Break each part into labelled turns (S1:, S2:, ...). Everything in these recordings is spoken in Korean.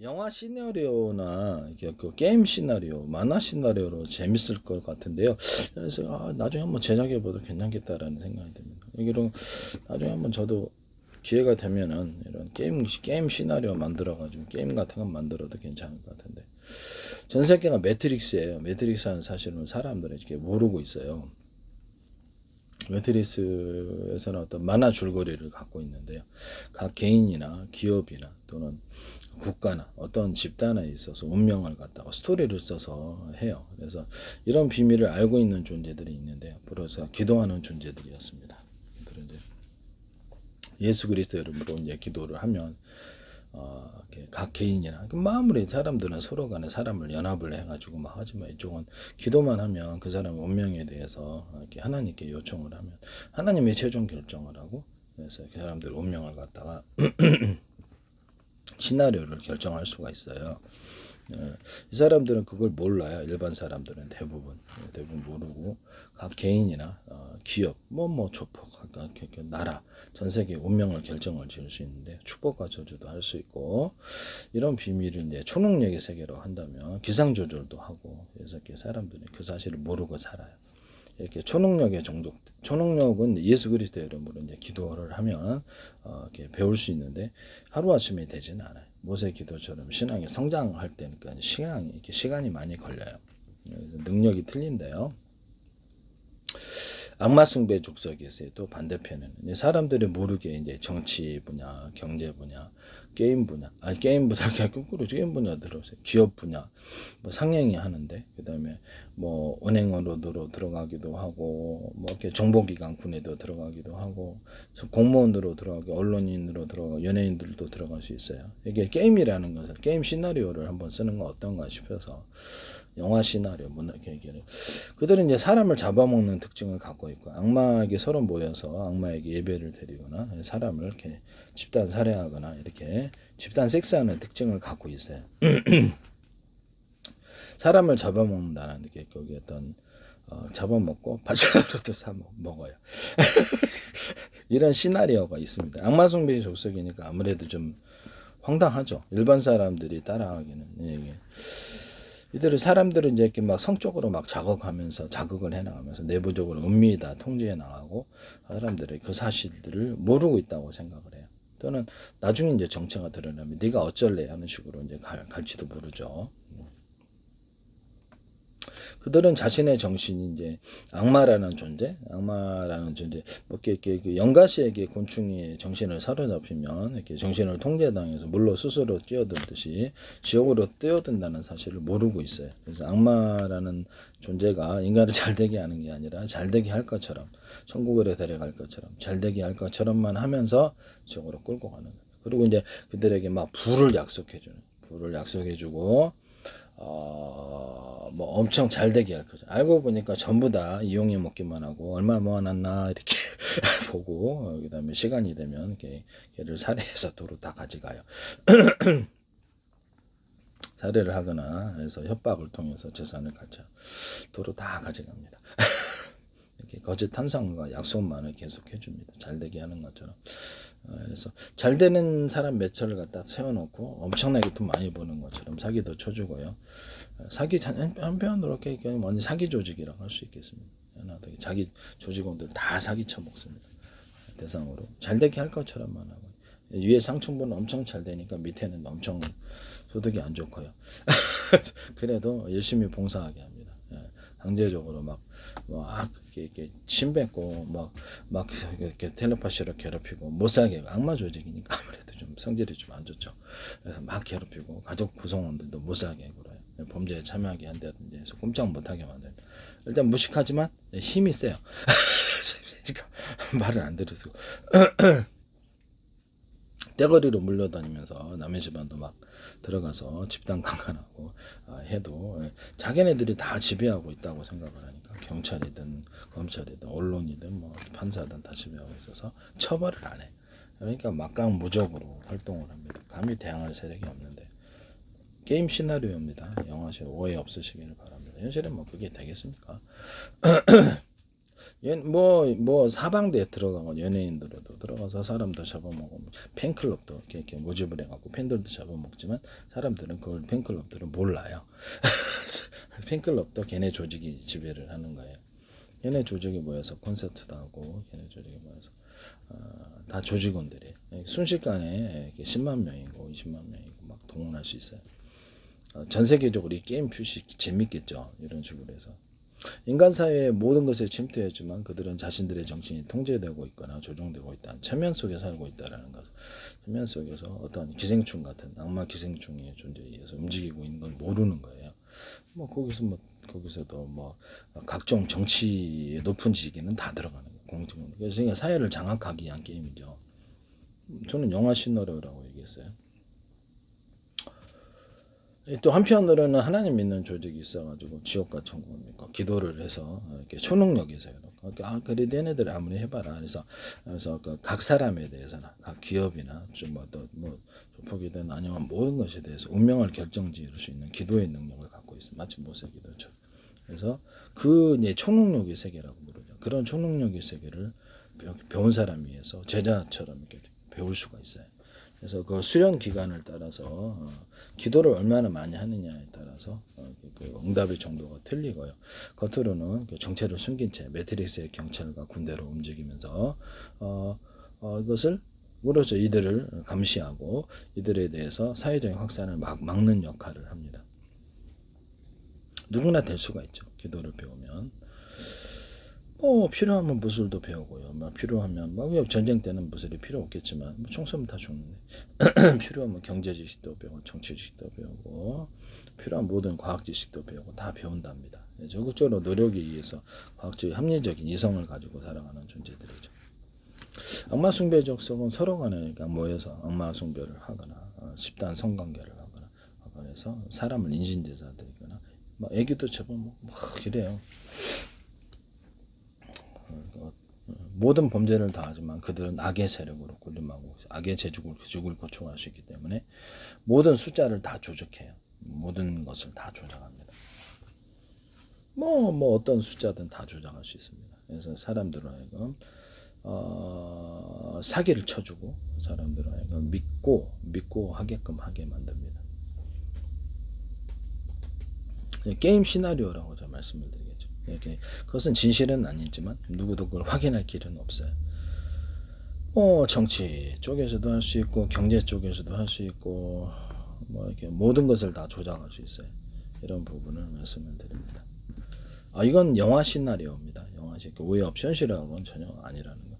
S1: 영화 시나리오나 이렇게 그 게임 시나리오, 만화 시나리오로 재밌을 것 같은데요. 그래서 나중에 한번 제작해봐도 괜찮겠다라는 생각이 듭니다. 이런 나중에 한번 저도 기회가 되면은 이런 게임 시나리오 만들어가지고 게임 같은 거 만들어도 괜찮을 것 같은데, 전 세계가 매트릭스예요. 매트릭스는 사실은 사람들이 이렇게 모르고 있어요. 매트릭스에서는 어떤 만화 줄거리를 갖고 있는데요. 각 개인이나 기업이나 또는 국가나 어떤 집단에 있어서 운명을 갖다가 스토리를 써서 해요. 그래서 이런 비밀을 알고 있는 존재들이 있는데요. 그래서 기도하는 존재들이었습니다. 그런데 예수 그리스도 이름으로 이제 기도를 하면 각 개인이나 마무리 사람들은 서로 간에 사람을 연합을 해가지고 막 하지만, 이쪽은 기도만 하면 그 사람 운명에 대해서 이렇게 하나님께 요청을 하면 하나님이 최종 결정을 하고, 그래서 그 사람들 운명을 갖다가 시나리오를 결정할 수가 있어요. 이 사람들은 그걸 몰라요. 일반 사람들은 대부분 모르고 각 개인이나 기업, 조폭, 나라, 전 세계 운명을 결정을 지을 수 있는데, 축복과 저주도 할 수 있고, 이런 비밀을 이제 초능력의 세계로 한다면 기상 조절도 하고, 그래서 이렇게 사람들이 그 사실을 모르고 살아요. 이렇게 초능력의 종족, 초능력은 예수 그리스도의 이름으로 이제 기도를 하면 이렇게 배울 수 있는데, 하루 아침에 되지는 않아요. 모세 기도처럼 신앙이 성장할 때니까 시간이 많이 걸려요. 능력이 틀린데요. 악마 숭배 족속이 있어요. 또 반대편에는 사람들이 모르게 이제 정치 분야, 경제 분야, 게임 분야, 게임 분야, 거꾸로 게임 분야 들어오세요. 기업 분야, 상행이 하는데, 그 다음에 은행으로 들어가기도 하고, 이렇게 정보기관 군에도 들어가기도 하고, 공무원으로 들어가고, 언론인으로 들어가고, 연예인들도 들어갈 수 있어요. 이게 게임이라는 것을, 게임 시나리오를 한번 쓰는 건 어떤가 싶어서, 영화 시나리오, 얘기를. 그들은 이제 사람을 잡아먹는 특징을 갖고 있고, 악마에게 서로 모여서 악마에게 예배를 드리거나, 사람을 이렇게 집단 살해하거나, 이렇게 집단 섹스하는 특징을 갖고 있어요. 사람을 잡아먹는다는 게 거기 어떤 잡아먹고 바지락으로도 사 먹어요. 이런 시나리오가 있습니다. 악마 숭배의 족속이니까 아무래도 좀 황당하죠. 일반 사람들이 따라하기는. 예. 이들은 사람들은 이제 이렇게 막 성적으로 막 자극을 해나가면서 내부적으로 은밀히 다 통제해 나가고, 사람들이 그 사실들을 모르고 있다고 생각을 해요. 또는 나중에 이제 정체가 드러나면 네가 어쩔래 하는 식으로 이제 갈지도 모르죠. 그들은 자신의 정신이 이제 악마라는 존재, 이렇게 연가시에게 곤충이 정신을 사로잡히면 이렇게 정신을 통제당해서 물로 스스로 뛰어들듯이 지옥으로 뛰어든다는 사실을 모르고 있어요. 그래서 악마라는 존재가 인간을 잘되게 하는 게 아니라 잘되게 할 것처럼, 천국으로 데려갈 것처럼, 잘되게 할 것처럼만 하면서 지옥으로 끌고 가는 거예요. 그리고 이제 그들에게 막 불을 약속해주고, 엄청 잘 되게 할 거죠. 알고 보니까 전부 다 이용해 먹기만 하고, 얼마 모아놨나 이렇게 보고, 그다음에 시간이 되면 걔를 살해해서 도로 다 가져가요. 살해를 하거나 해서 협박을 통해서 재산을 도로 다 가져갑니다. 이렇게 거짓 탄성과 약속만을 계속 해줍니다. 잘 되게 하는 것처럼. 그래서 잘 되는 사람 매체를 갖다 세워놓고 엄청나게 돈 많이 버는 것처럼 사기도 쳐주고요. 사기 한편으로 이렇게 완전 사기 조직이라고 할 수 있겠습니다. 자기 조직원들 다 사기 쳐먹습니다. 대상으로 잘 되게 할 것처럼만 하고, 위에 상층부는 엄청 잘 되니까 밑에는 엄청 소득이 안 좋고요. 그래도 열심히 봉사하게 합니다. 강제적으로 막 이렇게 침 뱉고 막 이렇게 텔레파시로 괴롭히고 못 살게, 악마 조직이니까 아무래도 좀 성질이 좀 안 좋죠. 그래서 막 괴롭히고 가족 구성원들도 못 살게 그래요. 범죄에 참여하게 한다든지 해서 꼼짝 못하게 만든. 일단 무식하지만 힘이 세요. 그러니까 말을 안 들으시고 떼거리로 물려다니면서 남의 집안도 막 들어가서 집단 강간하고 해도 자기네들이 다 지배하고 있다고 생각을 하니까, 경찰이든 검찰이든 언론이든 판사든 다 지배하고 있어서 처벌을 안 해. 그러니까 막강무적으로 활동을 합니다. 감히 대항할 세력이 없는데. 게임 시나리오입니다. 영화실 오해 없으시기를 바랍니다. 현실은 그게 되겠습니까? 뭐 사방대에 들어가고 연예인들도 들어가서 사람도 잡아먹고 팬클럽도 이렇게 모집을 해갖고 팬들도 잡아먹지만 사람들은 그걸 팬클럽들은 몰라요. 팬클럽도 걔네 조직이 지배를 하는 거예요. 걔네 조직이 모여서 콘서트도 하고 걔네 조직이 모여서 다 조직원들이 순식간에 10만 명이고 20만 명이고 막 동원할 수 있어요. 전 세계적으로 이 게임 출시 재밌겠죠. 이런 식으로 해서 인간 사회의 모든 것에 침투했지만 그들은 자신들의 정신이 통제되고 있거나 조종되고 있다는 체면 속에 살고 있다라는 것. 체면 속에서 어떤 기생충 같은 악마 기생충의 존재에 의해서 움직이고 있는 걸 모르는 거예요. 거기서도 뭐 각종 정치의 높은 지위는 다 들어가는 거예요. 공중. 그래서 사회를 장악하기 위한 게임이죠. 저는 영화 시나리오라고 얘기했어요. 또 한편으로는 하나님 믿는 조직이 있어가지고 지옥과 천국입니까 기도를 해서 이렇게 초능력이세요. 그러니까 그래도 얘네들 아무리 해봐라. 그래서 각 사람에 대해서나 각 기업이나 좀뭐 조폭이든 아니면 모든 것에 대해서 운명을 결정지을 수 있는 기도의 능력을 갖고 있어. 마치 모세 기도처럼. 그래서 그 이제 초능력의 세계라고 부르죠. 그런 초능력의 세계를 배운 사람이 해서 제자처럼 이렇게 배울 수가 있어요. 그래서 그 수련 기간을 따라서 기도를 얼마나 많이 하느냐에 따라서 그 응답의 정도가 틀리고요. 겉으로는 그 정체를 숨긴 채 매트릭스의 경찰과 군대로 움직이면서 이것을 그렇죠. 이들을 감시하고 이들에 대해서 사회적인 확산을 막는 역할을 합니다. 누구나 될 수가 있죠. 기도를 배우면. 필요하면 무술도 배우고요. 필요하면 전쟁 때는 무술이 필요 없겠지만 총 쏘면 다 죽는데 필요하면 경제 지식도 배우고 정치 지식도 배우고 필요한 모든 과학 지식도 배우고 다 배운답니다. 적극적으로 노력에 의해서 과학적 합리적인 이성을 가지고 살아가는 존재들이죠. 악마 숭배적 속은 서로 간에 모여서 악마 숭배를 하거나 집단 성관계를 하거나 해서 사람을 인신제사 드리거나 애기도 제법 이래요. 모든 범죄를 다 하지만 그들은 악의 세력으로 군림하고 악의 제국을 구축할 수 있기 때문에 모든 숫자를 다 조작해요. 모든 것을 다 조작합니다. 어떤 숫자든 다 조작할 수 있습니다. 그래서 사람들을 하여금 사기를 쳐주고 사람들을 하여금 믿고 하게끔 하게 만듭니다. 게임 시나리오라고 제가 말씀을 드리겠죠. 그것은 진실은 아니지만 누구도 그걸 확인할 길은 없어요. 정치 쪽에서도 할 수 있고 경제 쪽에서도 할 수 있고 이렇게 모든 것을 다 조작할 수 있어요. 이런 부분을 말씀을 드립니다. 이건 영화 시나리오입니다. 영화 오해 없이 현실하고는 전혀 아니라는 거.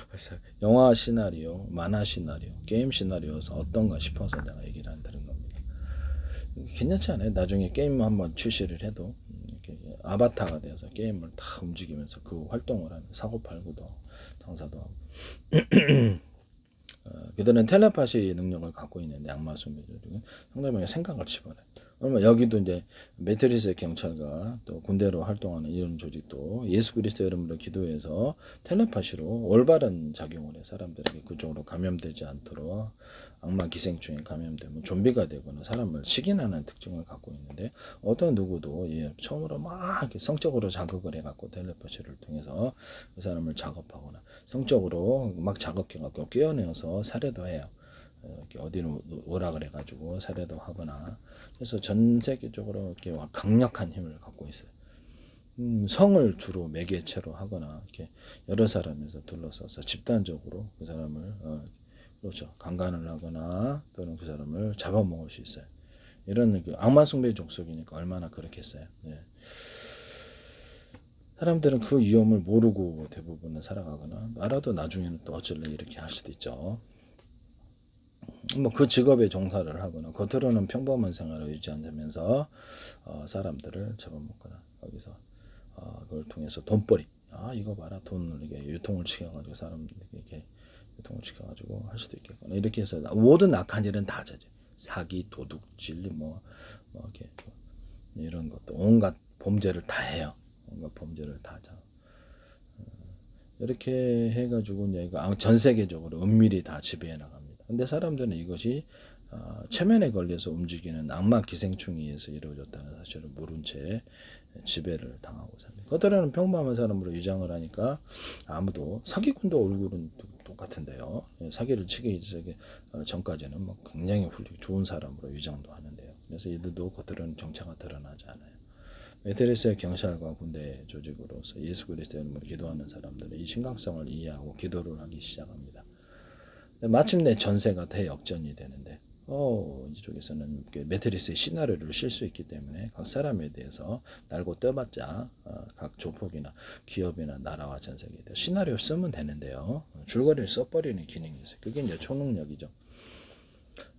S1: 그래서 영화 시나리오, 만화 시나리오, 게임 시나리오에서 어떤가 싶어서 내가 얘기를 한다는 겁니다. 괜찮지 않아요? 나중에 게임 한번 출시를 해도 이렇게 아바타가 되어서 게임을 다 움직이면서 그 활동을 하는 사고팔고도 당사도 하고 그들은 텔레파시 능력을 갖고 있는데 악마 숭배들은 상대방의 생각을 집어내요. 그러면 여기도 이제 매트리스의 경찰과 또 군대로 활동하는 이런 조직도 예수 그리스도 이름으로 기도해서 텔레파시로 올바른 작용을 해 사람들에게 그쪽으로 감염되지 않도록 악마 기생충에 감염되면 좀비가 되거나 사람을 식인하는 특징을 갖고 있는데 어떤 누구도 처음으로 막 이렇게 성적으로 자극을 해갖고 텔레파시를 통해서 그 사람을 작업하거나 성적으로 막 작업해갖고 깨어내어서 살해도 해요. 이렇게 어디로 오라 그래가지고 살해도 하거나 그래서 전 세계적으로 이렇게 강력한 힘을 갖고 있어요. 성을 주로 매개체로 하거나 이렇게 여러 사람에서 둘러싸서 집단적으로 그 사람을 그렇죠 강간을 하거나 또는 그 사람을 잡아먹을 수 있어요. 이런 그 악마 숭배 족속이니까 얼마나 그렇겠어요. 네. 사람들은 그 위험을 모르고 대부분은 살아가거나 알아도 나중에는 또 어쩔래 이렇게 할 수도 있죠. 그 직업에 종사를 하거나 겉으로는 평범한 생활을 유지한다면서 사람들을 잡아먹거나 거기서 그걸 통해서 돈벌이 이거 봐라 돈을 이게 유통을 시켜가지고 사람들에게 이렇게 유통을 시켜가지고 할 수도 있겠거나 이렇게 해서 모든 악한 일은 다 저지 사기 도둑질 이렇게 이런 것도 온갖 범죄를 다 해요. 온갖 범죄를 다 하죠. 이렇게 해가지고 이제 전 세계적으로 은밀히 다 지배해 나갑니다. 근데 사람들은 이것이 체면에 걸려서 움직이는 악마 기생충에 의해서 이루어졌다는 사실을 모른 채 지배를 당하고 삽니다. 그들은 평범한 사람으로 위장을 하니까 아무도 사기꾼도 얼굴은 똑같은데요. 사기를 치기 전까지는 뭐 굉장히 좋은 사람으로 위장도 하는데요. 그래서 이들도 겉으로는 정체가 드러나지 않아요. 메트리스의 경찰과 군대 조직으로서 예수 그리스도의 이름으로 기도하는 사람들은 이 심각성을 이해하고 기도를 하기 시작합니다. 마침내 전세가 대역전이 되는데 이쪽에서는 메트리스의 시나리오를 실 수 있기 때문에 각 사람에 대해서 날고 떠봤자 각 조폭이나 기업이나 나라와 전 세계에 대해서 시나리오 쓰면 되는데요. 줄거리를 써버리는 기능이 있어요. 그게 이제 초능력이죠.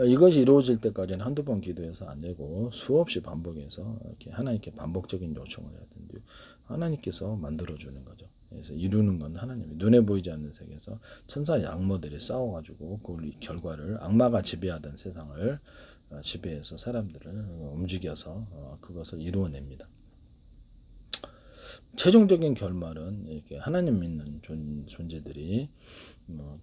S1: 이것이 이루어질 때까지는 한두 번 기도해서 안 되고 수없이 반복해서 이렇게 하나님께 반복적인 요청을 해야 되는데 하나님께서 만들어주는 거죠. 그래서 이루는 건 하나님이 눈에 보이지 않는 세계에서 천사의 악마들이 싸워가지고 그 결과를 악마가 지배하던 세상을 지배해서 사람들을 움직여서 그것을 이루어냅니다. 최종적인 결말은 이렇게 하나님 믿는 존재들이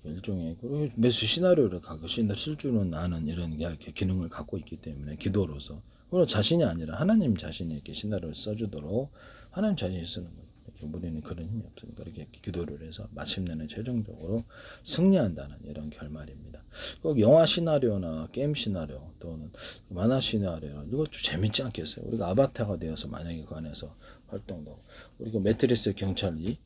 S1: 일종의 매수 시나리오를 갖고 실주는 아는 이런 기능을 갖고 있기 때문에 기도로서 자신이 아니라 하나님 자신이 이렇게 시나리오를 써주도록 하나님 자신이 쓰는 거예요. 우리는 그런 힘이 없으니까 이렇게 기도를 해서 마침내는 최종적으로 승리한다는 이런 결말입니다. 꼭 영화 시나리오나 게임 시나리오 또는 만화 시나리오 이것도 재밌지 않겠어요? 우리가 아바타가 되어서 만약에 그 안에서 활동도 우리가 매트리스 경찰이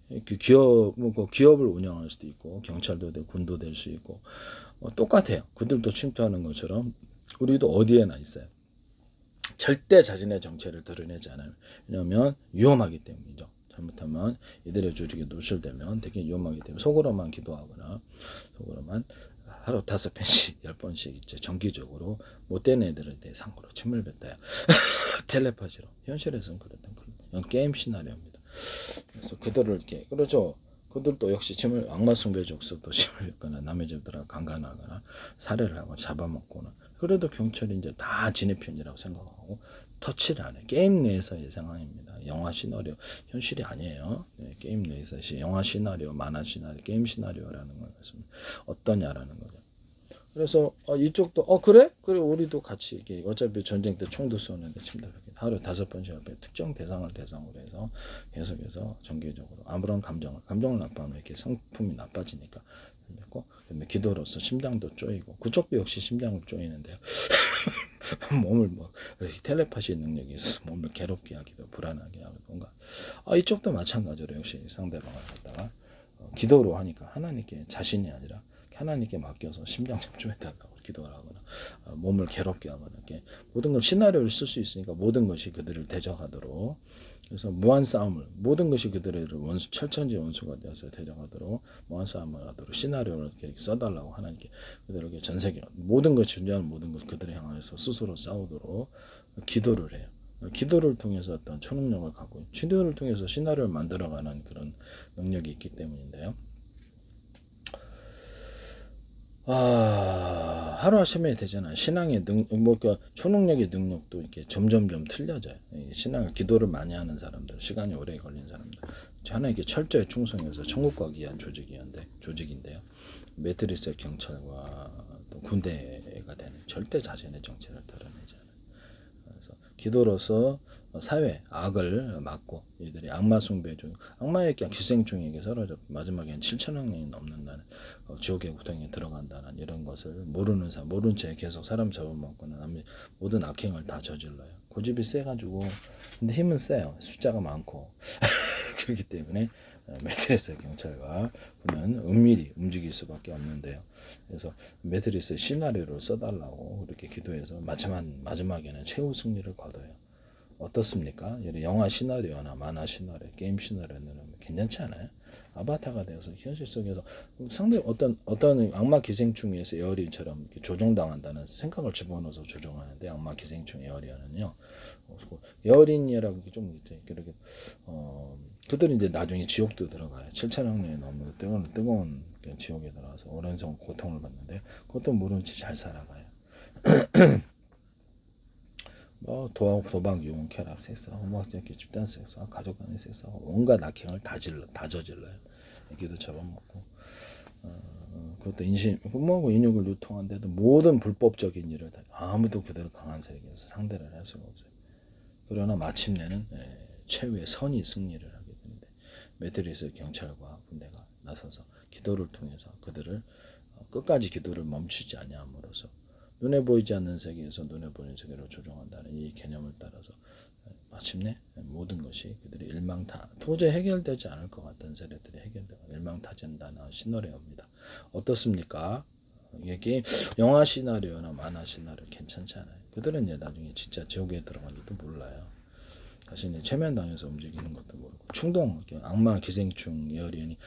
S1: 기업을 운영할 수도 있고 경찰도 되고 군도 될 수 있고 똑같아요. 그들도 침투하는 것처럼 우리도 어디에나 있어요. 절대 자신의 정체를 드러내지 않아요. 왜냐하면 위험하기 때문이죠. 잘못하면 이들의 조직에 노출되면 되게 위험하기 때문에 속으로만 기도하거나 속으로만 하루 5번씩 10번씩 이제 정기적으로 못된 애들에 대해 상으로 침을 뱉어요. 텔레파시로. 현실에서는 그랬던 그런 게임 시나리오입니다. 그래서 그들을 이렇게 그렇죠. 그들도 역시 침을 악마 숭배족수도 침을 뱉거나 남의 집들하고 강간하거나 살해를 하고 잡아먹거나 그래도 경찰이 이제 다 진의 편이라고 생각하고 터치를 안 해. 게임 내에서의 상황입니다. 영화 시나리오 현실이 아니에요. 네, 게임 내에서 영화 시나리오, 만화 시나리오, 게임 시나리오라는 것은 어떠냐라는 거죠. 그래서 이쪽도 그래? 그래 우리도 같이 이게 어차피 전쟁 때 총도 쏘는데 침대를 하루 5번씩 앞에 특정 대상을 대상으로 해서 계속해서 정기적으로 아무런 감정을 나빠하면 이렇게 성품이 나빠지니까 그랬고 그다음에 기도로서 심장도 쪼이고 그쪽도 역시 심장을 쪼이는데요. 몸을 텔레파시 능력이 있어서 몸을 괴롭게 하기도 불안하게 하고 뭔가 이쪽도 마찬가지로 역시 상대방을 갖다가 기도로 하니까 하나님께 자신이 아니라 하나님께 맡겨서 심장 좀 쪼여달라고 기도를 하거나 몸을 괴롭게 하거나 이렇게 모든 걸 시나리오를 쓸 수 있으니까 모든 것이 그들을 대적하도록 그래서 무한 싸움을 모든 것이 그들의 철천지 원수가 되어서 대적하도록 무한 싸움을 하도록 시나리오를 이렇게 써달라고 하나님께 그들에게 전 세계 모든 것이 존재하는 모든 것 그들을 향해서 스스로 싸우도록 기도를 해요. 기도를 통해서 어떤 초능력을 갖고 기도를 통해서 시나리오를 만들어가는 그런 능력이 있기 때문인데요. 하루아침에 되잖아요. 신앙의 초능력의 능력도 이렇게 점점점 틀려져요. 신앙을 기도를 많이 하는 사람들, 시간이 오래 걸린 사람들, 하나님께 철저히 충성해서 천국 가기 위한 조직인데요. 매트리스 경찰과 또 군대가 되는 절대 자신의 정체를 드러내지 않아요. 그래서 기도로서 사회 악을 막고 이들이 악마 숭배중 악마의 기생충에게 사로잡 마지막엔 7천억 년이 넘는다는 지옥의 고통에 들어간다는 이런 것을 모르는 사람 모른 채 계속 사람 잡아먹거나 모든 악행을 다 저질러요. 고집이 세가지고 근데 힘은 세요. 숫자가 많고 그렇기 때문에 매트리스 경찰과 군은 은밀히 움직일 수밖에 없는데요. 그래서 매트리스 시나리오를 써달라고 그렇게 기도해서 마지막에는 최후 승리를 거둬요. 어떻습니까? 영화 시나리오나 만화 시나리오, 게임 시나리오는 괜찮지 않아요? 아바타가 되어서 현실 속에서 상당히 어떤 악마 기생충에서 에어리처럼 조종당한다는 생각을 집어넣어서 조종하는데 악마 기생충 에어리언은요. 에어린이라고 좀 이렇게 그들은 이제 나중에 지옥도 들어가요. 7천억 년이 넘는 뜨거운 지옥에 들어가서 오랜 성 고통을 받는데 그것도 모른 채 잘 살아가요. 도박, 유흥, 쾌락, 섹스, 이렇게 집단 섹스, 가족 간의 섹스, 온갖 악행을 다 저질러요. 애기도 잡아먹고, 그것도 흠모하고 인육을 유통한데도 모든 불법적인 일을 다 아무도 그대로 강한 세력에서 상대를 할 수가 없어요. 그러나 마침내는 최후의 선이 승리를 하게 되는데 메트리스 경찰과 군대가 나서서 기도를 통해서 그들을 끝까지 기도를 멈추지 아니함으로써 눈에 보이지 않는 세계에서 눈에 보이는 세계로 조종한다는 이 개념을 따라서 마침내 모든 것이 그들이 도저히 해결되지 않을 것 같은 세력들이 해결되고 일망타진다는 시나리오입니다. 어떻습니까? 이게 영화 시나리오나 만화 시나리오 괜찮지 않아요. 그들은 이제 나중에 진짜 지옥에 들어간지도 몰라요. 자신이 최면당해서 움직이는 것도 모르고 충동, 악마, 기생충, 에어리언이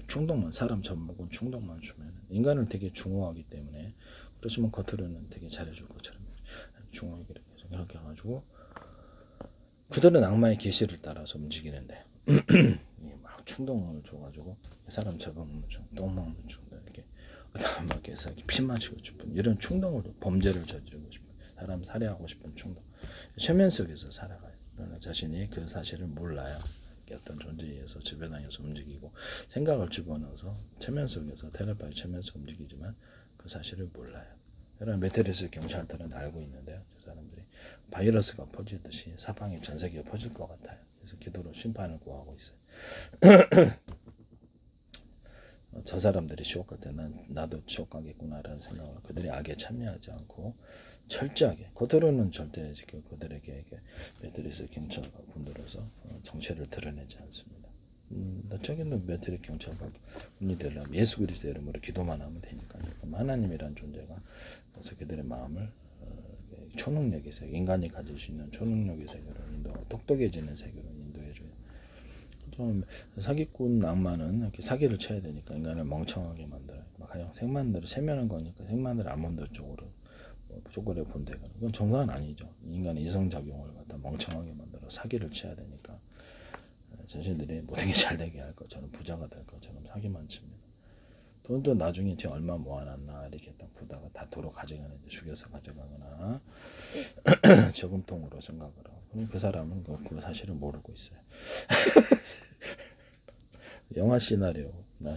S1: 충동만 사람 잡아먹은 충동만 주면 인간을 되게 중후하기 때문에 그렇지만 겉으로는 되게 잘해줄 것처럼 중후하게 이렇게 해가지고 그들은 악마의 계시를 따라서 움직이는데 막 충동을 줘가지고 사람 잡아먹는 중, 똥 먹는 중 이렇게 막 해서 피 마시고 싶은 이런 충동으로 범죄를 저지르고 싶은 사람 살해하고 싶은 충동 최면 속에서 살아가요. 그러나 자신이 그 사실을 몰라요. 어떤 존재에 의해서 주변에서 움직이고 생각을 집어넣어서 최면 속에서 텔레파이 최면에서 움직이지만 그 사실을 몰라요. 그러나 메테리스 경찰들은 알고 있는데요. 저 사람들이 바이러스가 퍼지듯이 사방에 전 세계에 퍼질 것 같아요. 그래서 기도로 심판을 구하고 있어요. 저 사람들이 지옥 같아. 나도 지옥 가겠구나라는 생각을 그들이 악에 참여하지 않고 철저하게 겉으로는 절대 지금 그들에게 메트리스 경찰과 군대로서 정체를 드러내지 않습니다. 저기는 메트리스 경찰과 군이 되려면 예수 그리스도의 이름으로 기도만 하면 되니까요. 하나님이란 존재가 그래서 그들의 마음을 초능력의 세계, 인간이 가질 수 있는 초능력의 세계로 인도하고 똑똑해지는 세계로 인도해줘요. 좀 사기꾼 악마는 이렇게 사기를 쳐야 되니까 인간을 멍청하게 만들어요. 막 그냥 색만대로 세면한 거니까 색만대로 아몬드 쪽으로 쪼그려 본대가 그건 정상은 아니죠. 인간의 이성작용을 갖다 멍청하게 만들어 사기를 쳐야 되니까 자신들이 모든 게 잘 되게 할 것처럼 부자가 될 것처럼 사기만 칩니다. 돈도 나중에 제가 얼마 모아놨나 이렇게 딱 보다가 다 도로 가져가는데 죽여서 가져가거나 저금통으로 생각을 하고 그럼 그 사람은 그 사실을 모르고 있어요. 영화 시나리오 난